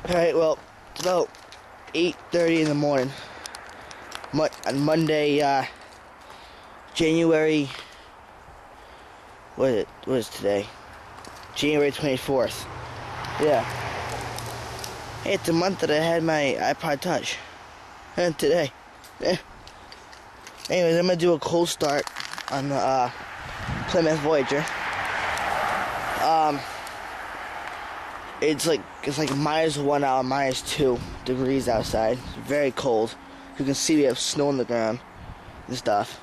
Alright, well, it's about 8:30 in the morning. On Monday, January... What is today? January 24th. Yeah. Hey, it's a month that I had my iPod Touch. And today. Yeah. Anyways, I'm gonna do a cold start on the Plymouth Voyager. It's like -1 out, -2 degrees outside. It's very cold. You can see we have snow on the ground and stuff.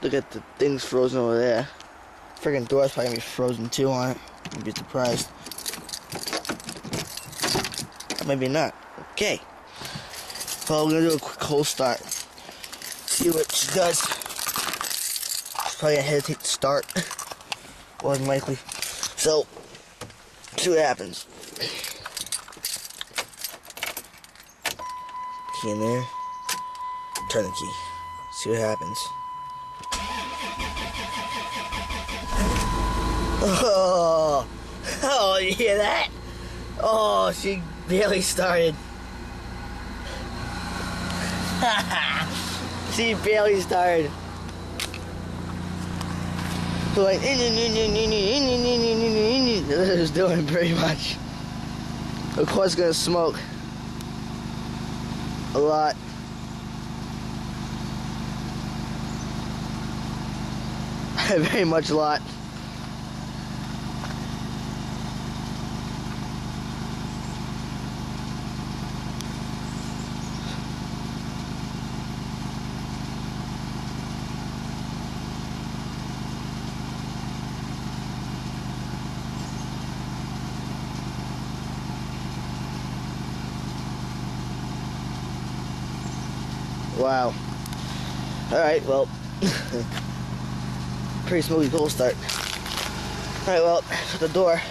Look at the things frozen over there. Friggin' door's probably gonna be frozen too on it. You'd be surprised. Or maybe not. Okay. Well, we're gonna do a quick cold start. See what she does. She's probably gonna hesitate to start. More than likely. So, see what happens. Key in there. Turn the key. See what happens. Oh, you hear that? Oh, she barely started. She barely started. Like, that's what it was doing pretty much. Of course, it's gonna smoke a lot. Very much a lot. Wow. Alright, well, pretty smooth cold start. Alright, well, shut the door.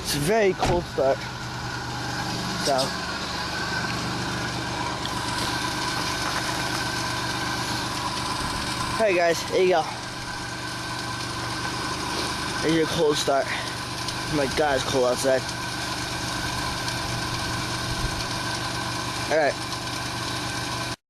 It's a very cold start. So. Alright guys, there you go. There's your cold start. Oh my god, it's cold outside. Alright.